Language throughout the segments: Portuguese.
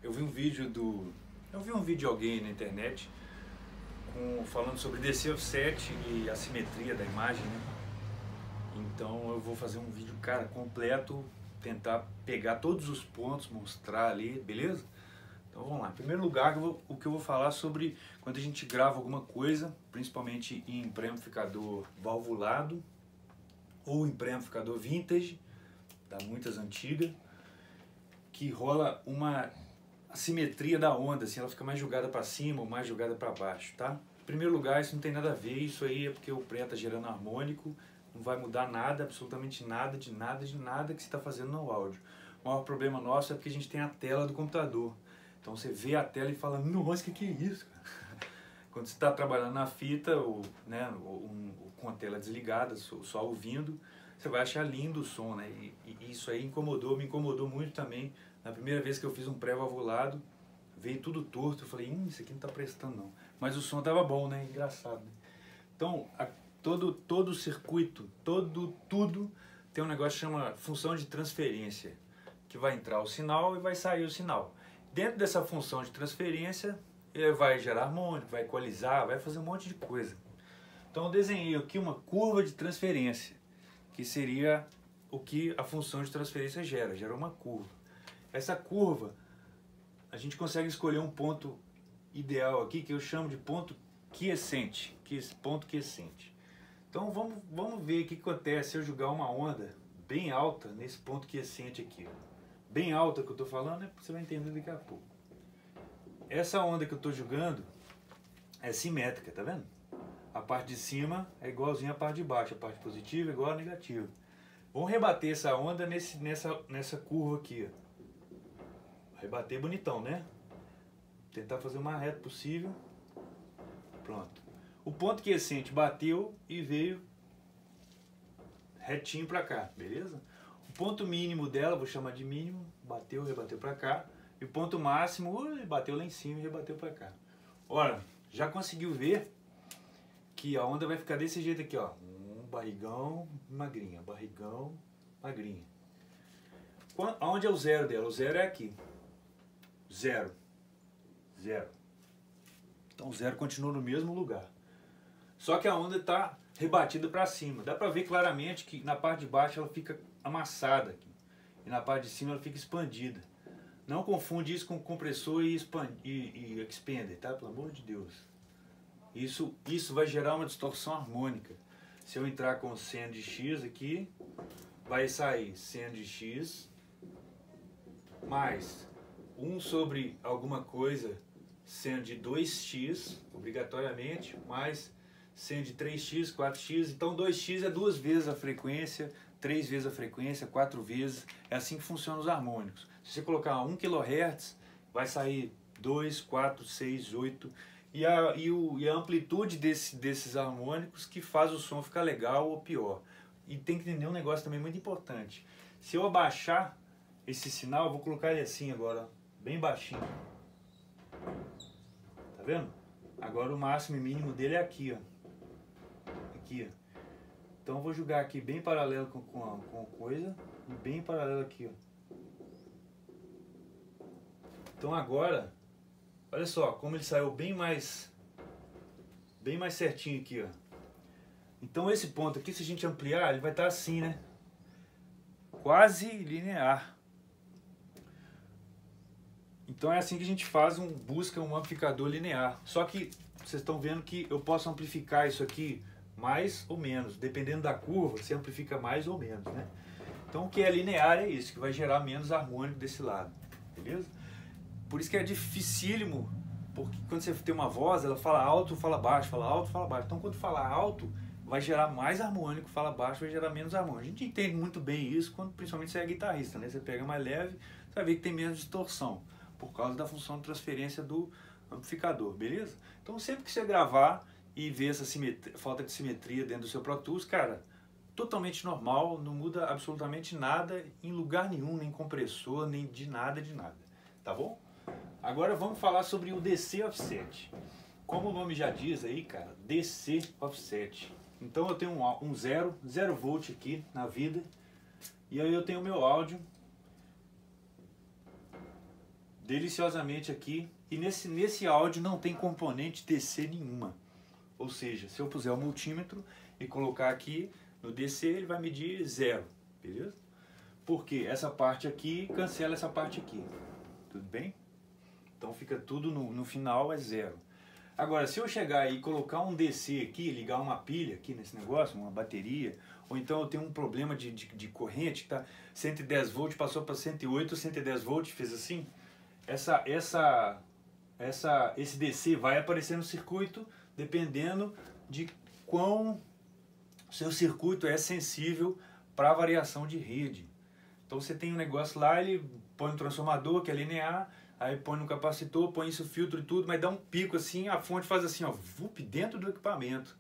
Eu vi um vídeo de alguém na internet falando sobre DC offset e a simetria da imagem, né? Então eu vou fazer um vídeo, cara, completo, tentar pegar todos os pontos, mostrar ali, beleza? Então vamos lá. Em primeiro lugar, o que eu vou falar sobre quando a gente grava alguma coisa, principalmente em pré-amplificador valvulado ou em pré-amplificador vintage, da muitas antigas, que rola uma assimetria da onda, assim, ela fica mais jogada para cima ou mais jogada para baixo, tá? Em primeiro lugar, isso não tem nada a ver, isso aí é porque o pré está gerando harmônico, não vai mudar nada, absolutamente nada, de nada que você está fazendo no áudio. O maior problema nosso é porque a gente tem a tela do computador. Então você vê a tela e fala, nossa, que é isso, cara? Quando você está trabalhando na fita, ou, né, com a tela desligada, só ouvindo, você vai achar lindo o som, né? E isso aí me incomodou muito também. Na primeira vez que eu fiz um pré-valvulado, veio tudo torto, eu falei, isso aqui não está prestando não. Mas o som estava bom, né? Engraçado, né? Então, todo o circuito, tudo tem um negócio que chama função de transferência, que vai entrar o sinal e vai sair o sinal. Dentro dessa função de transferência, ele vai gerar harmônico, vai equalizar, vai fazer um monte de coisa. Então eu desenhei aqui uma curva de transferência, que seria o que a função de transferência gera uma curva. Essa curva, a gente consegue escolher um ponto ideal aqui, que eu chamo de ponto quiescente, ponto quiescente. Então vamos ver o que acontece se eu jogar uma onda bem alta nesse ponto quiescente aqui. Bem alta que eu estou falando, você vai entender daqui a pouco. Essa onda que eu estou jogando é simétrica, tá vendo? A parte de cima é igualzinha à parte de baixo, a parte positiva é igual à negativa. Vamos rebater essa onda nessa curva aqui, ó. Rebater bonitão, né? Tentar fazer o mais reto possível. Pronto. O ponto quiescente bateu e veio retinho pra cá, beleza? O ponto mínimo dela, vou chamar de mínimo, bateu, rebateu pra cá. E o ponto máximo, bateu lá em cima e rebateu pra cá. Ora, já conseguiu ver que a onda vai ficar desse jeito aqui, ó. Barrigão, magrinha, barrigão, magrinha. Onde é o zero dela? O zero é aqui. Zero. Zero. Então o zero continua no mesmo lugar. Só que a onda está rebatida para cima. Dá para ver claramente que na parte de baixo ela fica amassada aqui. E na parte de cima ela fica expandida. Não confunde isso com compressor e expander, tá? Pelo amor de Deus. Isso vai gerar uma distorção harmônica. Se eu entrar com seno de x aqui, vai sair seno de x mais 1 sobre alguma coisa seno de 2x, obrigatoriamente, mais seno de 3x, 4x. Então 2x é 2 vezes a frequência, 3 vezes a frequência, 4 vezes. É assim que funcionam os harmônicos. Se você colocar 1 kHz, vai sair 2, 4, 6, 8. E a amplitude desses harmônicos que faz o som ficar legal ou pior. E tem que entender um negócio também muito importante. Se eu abaixar esse sinal, eu vou colocar ele assim agora, bem baixinho. Tá vendo? Agora o máximo e mínimo dele é aqui, ó. Aqui, ó. Então eu vou jogar aqui bem paralelo com a coisa e bem paralelo aqui, ó. Então agora, olha só como ele saiu bem mais certinho aqui, ó. Então esse ponto aqui, se a gente ampliar, ele vai estar assim, né? Quase linear. Então é assim que a gente busca um amplificador linear. Só que vocês estão vendo que eu posso amplificar isso aqui mais ou menos. Dependendo da curva, você amplifica mais ou menos, né? Então o que é linear é isso, que vai gerar menos harmônico desse lado. Beleza? Por isso que é dificílimo, porque quando você tem uma voz, ela fala alto, fala baixo, fala alto, fala baixo. Então quando fala alto, vai gerar mais harmônico, fala baixo, vai gerar menos harmônico. A gente entende muito bem isso, principalmente você é guitarrista, né? Você pega mais leve, você vai ver que tem menos distorção, por causa da função de transferência do amplificador, beleza? Então sempre que você gravar e ver essa falta de simetria dentro do seu Pro Tools, cara, totalmente normal, não muda absolutamente nada em lugar nenhum, nem compressor, nem de nada, tá bom? Agora vamos falar sobre o DC Offset. Como o nome já diz aí, cara, DC Offset. Então eu tenho um 0 volt aqui na vida, e aí eu tenho o meu áudio deliciosamente aqui. E nesse áudio não tem componente DC nenhuma. Ou seja, se eu puser o multímetro e colocar aqui no DC, ele vai medir 0, beleza? Porque essa parte aqui cancela essa parte aqui, tudo bem? Então fica tudo no final é 0. Agora, se eu chegar e colocar um DC aqui, ligar uma pilha aqui nesse negócio, uma bateria, ou então eu tenho um problema de corrente, que tá 110 volts, passou para 108, 110 volts, fez assim, esse DC vai aparecer no circuito dependendo de quão seu circuito é sensível para a variação de rede. Então você tem um negócio lá, ele põe um transformador que é linear, aí põe no capacitor, põe isso, filtro e tudo, mas dá um pico assim, a fonte faz assim, ó, vup, dentro do equipamento.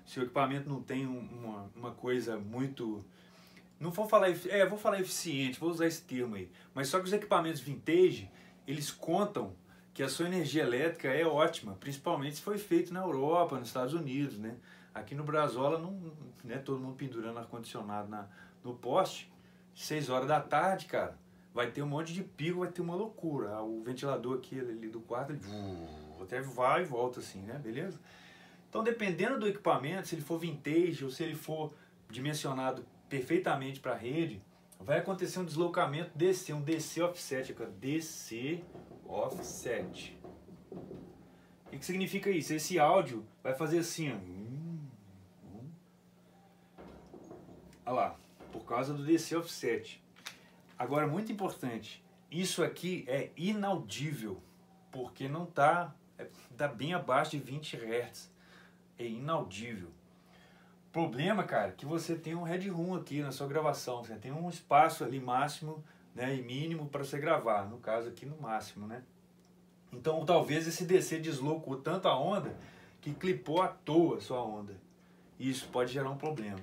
Se o equipamento não tem uma coisa muito... Não vou falar, vou falar eficiente, vou usar esse termo aí. Mas só que os equipamentos vintage, eles contam que a sua energia elétrica é ótima, principalmente se foi feito na Europa, nos Estados Unidos, né? Aqui no Brasola, não, né, todo mundo pendurando ar-condicionado no poste, 6 horas da tarde, cara, vai ter um monte de pico, vai ter uma loucura. O ventilador aqui ali do quarto, ele até vai e volta assim, né? Beleza? Então, dependendo do equipamento, se ele for vintage ou se ele for dimensionado perfeitamente para a rede, vai acontecer um deslocamento DC, um DC offset, aqui, DC offset. O que significa isso? Esse áudio vai fazer assim, ó. Olha lá, por causa do DC offset. Agora, muito importante, isso aqui é inaudível, porque não tá bem abaixo de 20 Hz. É inaudível. Problema, cara, que você tem um headroom aqui na sua gravação, você tem um espaço ali máximo, né, e mínimo para você gravar, no caso aqui no máximo, né? Então talvez esse DC deslocou tanto a onda que clipou à toa a sua onda. Isso pode gerar um problema.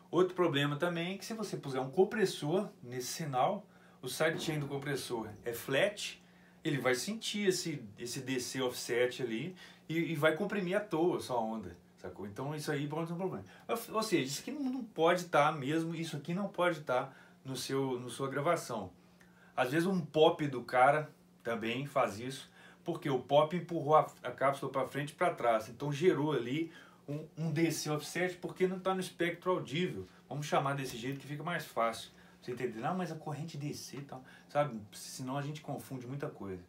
Outro problema também é que se você puser um compressor nesse sinal, o sidechain do compressor é flat, ele vai sentir esse DC offset ali e vai comprimir à toa a sua onda. Sacou? Então isso aí pode ser um problema. Ou seja, isso aqui não pode estar mesmo, isso aqui não pode estar na sua gravação. Às vezes um pop do cara também faz isso, porque o pop empurrou a cápsula para frente e para trás. Então gerou ali um DC offset porque não está no espectro audível. Vamos chamar desse jeito que fica mais fácil. Você entender? Não, mas a corrente DC e tal, sabe? Senão a gente confunde muita coisa.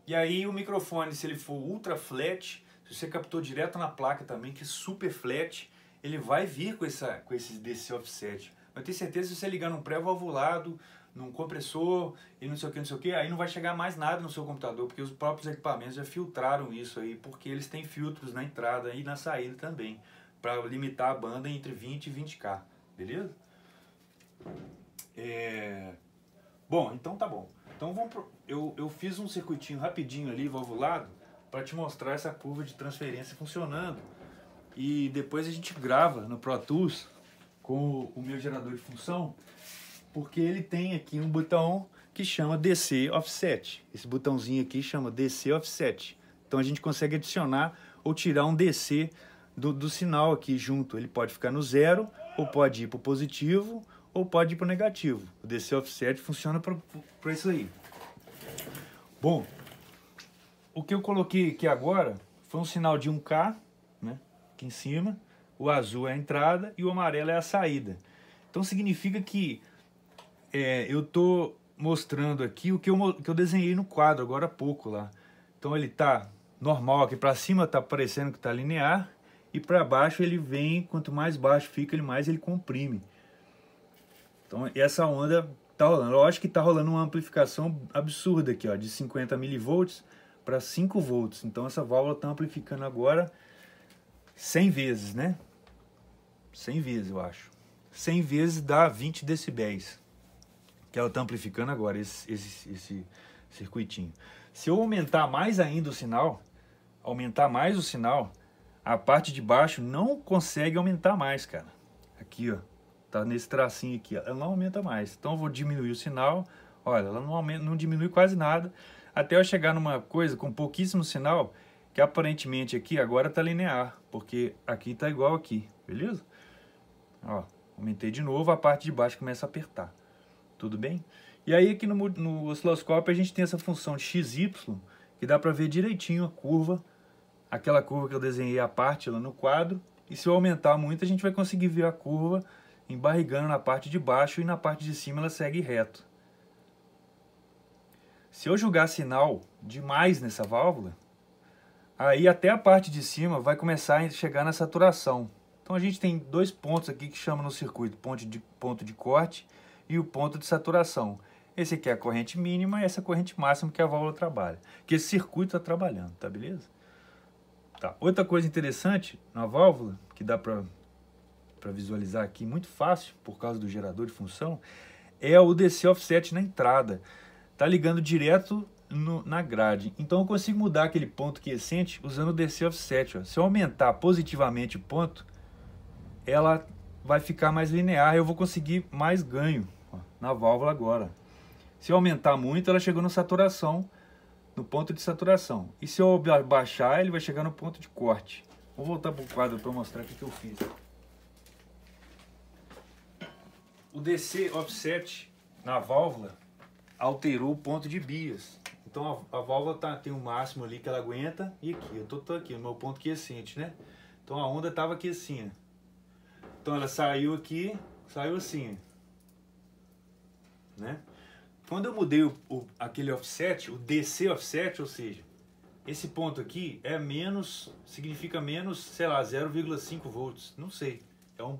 E aí o microfone, se ele for ultra flat, se você captou direto na placa também, que é super flat, ele vai vir com esse DC offset. Eu tenho certeza que se você ligar num pré-valvulado, num compressor e não sei o que, aí não vai chegar mais nada no seu computador, porque os próprios equipamentos já filtraram isso aí, porque eles têm filtros na entrada e na saída também, para limitar a banda entre 20 e 20K, beleza? Bom, então tá bom. Então eu fiz um circuitinho rapidinho ali, valvulado, para te mostrar essa curva de transferência funcionando. E depois a gente grava no Pro Tools com o meu gerador de função, porque ele tem aqui um botão que chama DC Offset. Esse botãozinho aqui chama DC Offset. Então a gente consegue adicionar ou tirar um DC do sinal aqui junto. Ele pode ficar no 0, ou pode ir para o positivo, ou pode ir para o negativo. O DC Offset funciona para isso aí. Bom, o que eu coloquei aqui agora foi um sinal de 1K, né, aqui em cima. O azul é a entrada e o amarelo é a saída. Então significa que eu estou mostrando aqui o que eu desenhei no quadro agora há pouco lá. Então ele está normal aqui para cima, está parecendo que está linear, e para baixo ele vem, quanto mais baixo fica, mais ele comprime. Então essa onda está rolando. Lógico que está rolando uma amplificação absurda aqui, ó, de 50 mV para 5 volts. Então essa válvula está amplificando agora 100 vezes, né? 100 vezes, eu acho. 100 vezes dá 20 decibéis. Que ela está amplificando agora, esse circuitinho. Se eu aumentar mais ainda o sinal, a parte de baixo não consegue aumentar mais, cara. Aqui, ó, tá nesse tracinho aqui, ó, ela não aumenta mais. Então eu vou diminuir o sinal, olha, ela não diminui quase nada, até eu chegar numa coisa com pouquíssimo sinal, que aparentemente aqui agora tá linear, porque aqui tá igual aqui, beleza? Ó, aumentei de novo, a parte de baixo começa a apertar. Tudo bem? E aí aqui no osciloscópio a gente tem essa função de XY, que dá para ver direitinho a curva, aquela curva que eu desenhei a parte lá no quadro, e se eu aumentar muito a gente vai conseguir ver a curva embarrigando na parte de baixo e na parte de cima ela segue reto. Se eu jogar sinal demais nessa válvula, aí até a parte de cima vai começar a chegar na saturação. Então a gente tem dois pontos aqui que chamam no circuito ponto de corte e o ponto de saturação. Esse aqui é a corrente mínima e essa corrente máxima que a válvula trabalha. Que esse circuito está trabalhando, tá beleza? Tá. Outra coisa interessante na válvula, que dá para visualizar aqui muito fácil, por causa do gerador de função, é o DC offset na entrada. Tá ligando direto na grade. Então eu consigo mudar aquele ponto quiescente usando o DC offset. Ó. Se eu aumentar positivamente o ponto, ela vai ficar mais linear e eu vou conseguir mais ganho, ó, na válvula agora. Se eu aumentar muito, ela chegou na saturação, no ponto de saturação. E se eu baixar, ele vai chegar no ponto de corte. Vou voltar para o quadro para mostrar o que eu fiz. O DC offset na válvula alterou o ponto de bias. Então a válvula tem um máximo ali que ela aguenta e aqui, eu tô aqui no meu ponto quiescente, né? Então a onda estava aqui assim. Então ela saiu aqui, saiu assim, né? Quando eu mudei aquele offset, o DC offset, ou seja, esse ponto aqui é menos, significa menos, sei lá, 0,5 volts, não sei.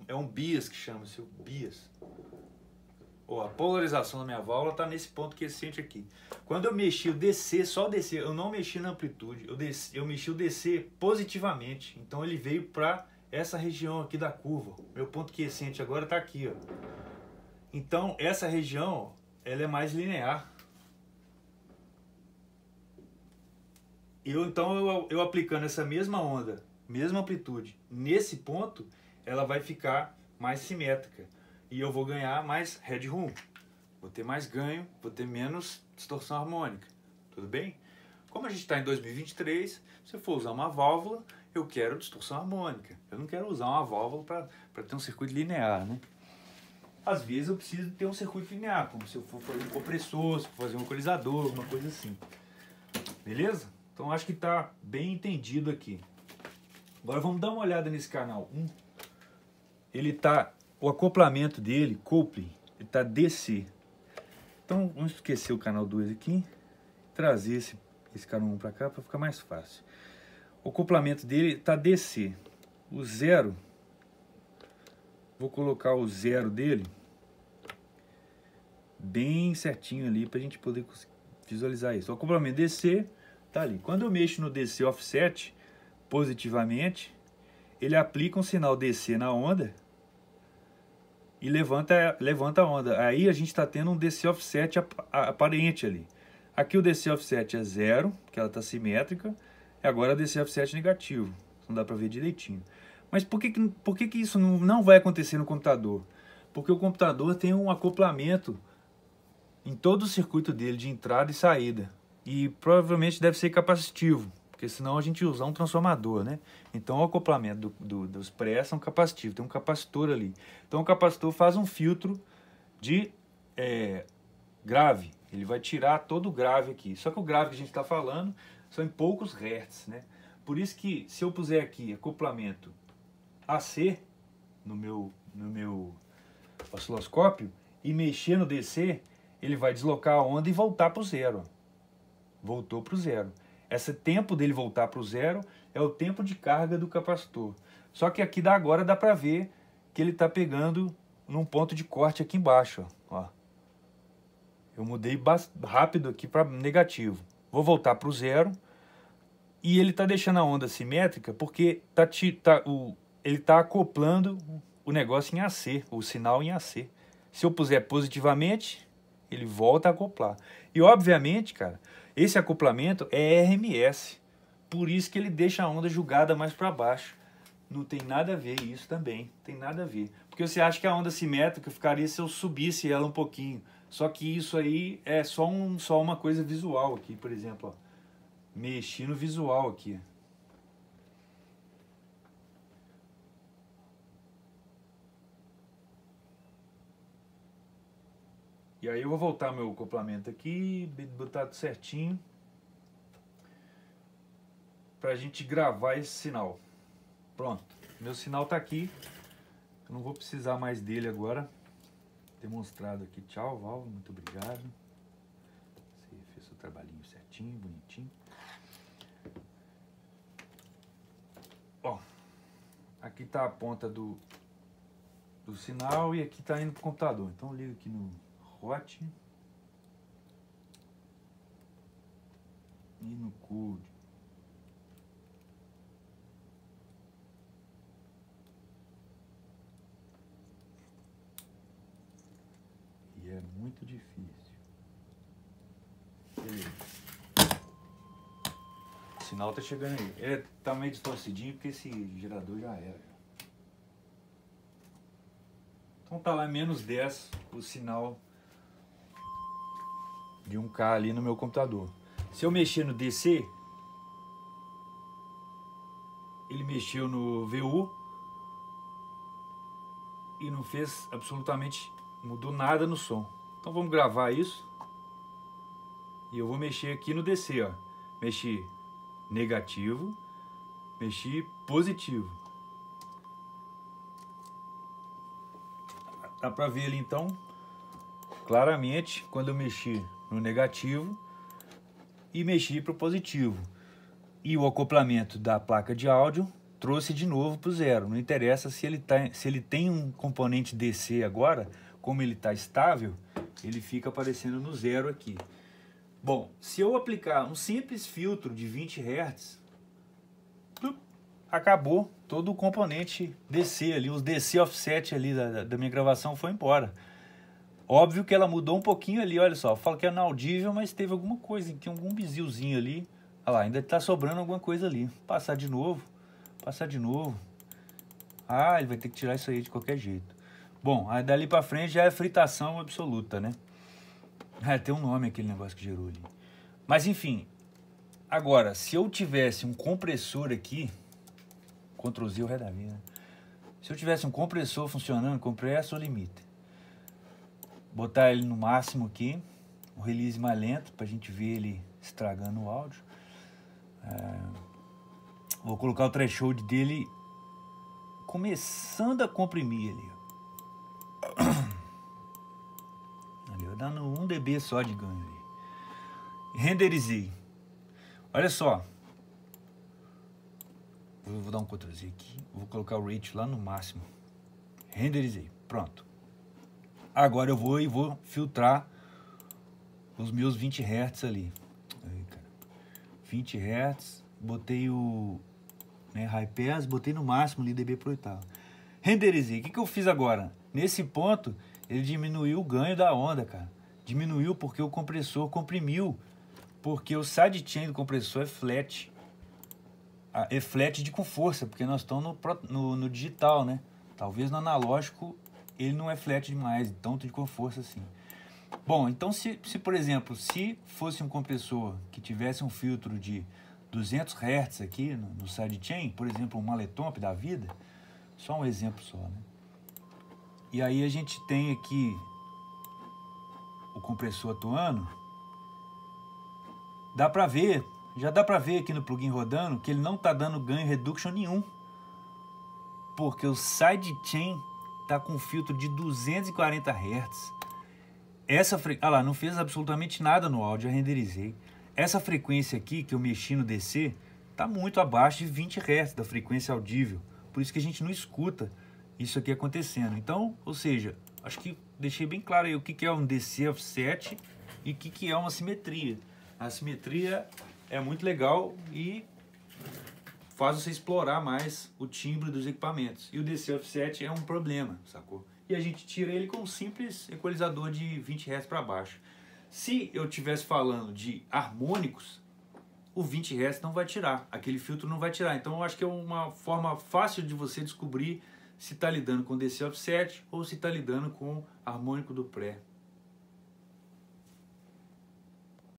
É um bias que chama-se, o bias. A polarização da minha válvula está nesse ponto quiescente aqui. Quando eu mexi o DC, só o DC, eu não mexi na amplitude, eu mexi o DC positivamente. Então ele veio para essa região aqui da curva. Meu ponto quiescente agora está aqui, ó. Então essa região, ela é mais linear. Então eu aplicando essa mesma onda, mesma amplitude, nesse ponto, ela vai ficar mais simétrica. E eu vou ganhar mais headroom. Vou ter mais ganho, vou ter menos distorção harmônica. Tudo bem? Como a gente está em 2023, se eu for usar uma válvula, eu quero distorção harmônica. Eu não quero usar uma válvula para ter um circuito linear, né? Às vezes eu preciso ter um circuito linear, como se eu for fazer um compressor, se for fazer um equalizador, alguma coisa assim. Beleza? Então acho que está bem entendido aqui. Agora vamos dar uma olhada nesse canal 1. Ele tá, o acoplamento dele, coupling, ele tá DC. Então vamos esquecer o canal 2 aqui, trazer esse canal 1 para cá para ficar mais fácil. O acoplamento dele tá DC. O zero, vou colocar o zero dele bem certinho ali para a gente poder visualizar isso. O acoplamento DC tá ali. Quando eu mexo no DC offset positivamente, ele aplica um sinal DC na onda e levanta a onda. Aí a gente está tendo um DC offset aparente ali. Aqui o DC offset é zero, que ela está simétrica, e agora o DC offset negativo. Não dá para ver direitinho. Mas por que isso não vai acontecer no computador? Porque o computador tem um acoplamento em todo o circuito dele de entrada e saída. E provavelmente deve ser capacitivo, porque senão a gente usa um transformador, né? Então o acoplamento dos pré são capacitivos, tem um capacitor ali. Então o capacitor faz um filtro de grave, ele vai tirar todo o grave aqui. Só que o grave que a gente está falando são em poucos hertz, né? Por isso que se eu puser aqui acoplamento AC no meu osciloscópio e mexer no DC, ele vai deslocar a onda e voltar para o zero. Voltou para o zero. Esse tempo dele voltar para o zero é o tempo de carga do capacitor. Só que aqui agora dá para ver que ele está pegando num ponto de corte aqui embaixo. Ó. Eu mudei rápido aqui para negativo. Vou voltar para o zero. E ele está deixando a onda simétrica porque ele está acoplando o negócio em AC, o sinal em AC. Se eu puser positivamente, ele volta a acoplar. E obviamente, cara, esse acoplamento é RMS. Por isso que ele deixa a onda jogada mais para baixo. Não tem nada a ver isso também. Tem nada a ver. Porque você acha que a onda simétrica ficaria se eu subisse ela um pouquinho. Só que isso aí é só uma coisa visual aqui, por exemplo. Ó. Mexi no visual aqui. E aí eu vou voltar meu acoplamento aqui, botar tudo certinho, pra gente gravar esse sinal. Pronto, meu sinal tá aqui, eu não vou precisar mais dele agora. Demonstrado aqui, tchau Val, muito obrigado. Você fez seu trabalhinho certinho, bonitinho. Ó, aqui tá a ponta do sinal e aqui tá indo pro computador. Então eu ligo aqui no Hot e no Cold. E é muito difícil. Beleza. O sinal tá chegando aí. Tá meio distorcidinho porque esse gerador já era. Então tá lá menos 10 o sinal de 1K ali no meu computador. Se eu mexer no DC, ele mexeu no VU e não fez absolutamente, mudou nada no som. Então vamos gravar isso. E eu vou mexer aqui no DC, ó. Mexi negativo, mexi positivo. Dá pra ver ali então, claramente, quando eu mexi no negativo e mexi para o positivo. E o acoplamento da placa de áudio trouxe de novo para o zero. Não interessa se ele tem um componente DC agora, como ele está estável, ele fica aparecendo no zero aqui. Bom, se eu aplicar um simples filtro de 20 Hz, acabou todo o componente DC ali, os DC offset ali da minha gravação foi embora. Óbvio que ela mudou um pouquinho ali, olha só, fala que é inaudível, mas teve alguma coisa, tem algum bizilzinho ali. Olha lá, ainda está sobrando alguma coisa ali. Passar de novo. Ah, ele vai ter que tirar isso aí de qualquer jeito. Bom, aí dali pra frente já é fritação absoluta, né? Ah, tem um nome aquele negócio que gerou ali. Mas enfim, agora, se eu tivesse um compressor aqui, Ctrl Z o ré da vida, né? Se eu tivesse um compressor funcionando, compressor limiter, botar ele no máximo aqui, o release mais lento, pra gente ver ele estragando o áudio. Vou colocar o threshold dele começando a comprimir ali. Ali, dando 1 dB só de ganho ali. Renderizei. Olha só. Vou dar um Ctrl Z aqui. Vou colocar o rate lá no máximo. Renderizei. Pronto. Agora eu vou filtrar os meus 20 Hz ali. Aí, cara. 20 Hz. Botei o high pass, botei no máximo ali dB por oitava. Renderizei. O que eu fiz agora? Nesse ponto, ele diminuiu o ganho da onda, cara. Diminuiu porque o compressor comprimiu. Porque o sidechain do compressor é flat. É flat com força, porque nós estamos no digital, né? Talvez no analógico ele não é flat demais, tanto com força assim. Bom, então se por exemplo, se fosse um compressor que tivesse um filtro de 200 Hz aqui no sidechain, por exemplo, um Maletomp da vida, só um exemplo só, né? E aí a gente tem aqui o compressor atuando, dá pra ver, já dá pra ver aqui no plugin rodando que ele não tá dando ganho reduction nenhum, porque o sidechain tá com filtro de 240 Hz. Olha lá, não fez absolutamente nada no áudio, eu renderizei. Essa frequência aqui que eu mexi no DC tá muito abaixo de 20 Hz da frequência audível. Por isso que a gente não escuta isso aqui acontecendo. Então, ou seja, acho que deixei bem claro aí o que é um DC offset e o que é uma simetria. A simetria é muito legal e faz você explorar mais o timbre dos equipamentos. E o DC offset é um problema, sacou? E a gente tira ele com um simples equalizador de 20 Hz para baixo. Se eu estivesse falando de harmônicos, o 20 Hz não vai tirar, aquele filtro não vai tirar. Então eu acho que é uma forma fácil de você descobrir se está lidando com DC offset ou se está lidando com harmônico do pré.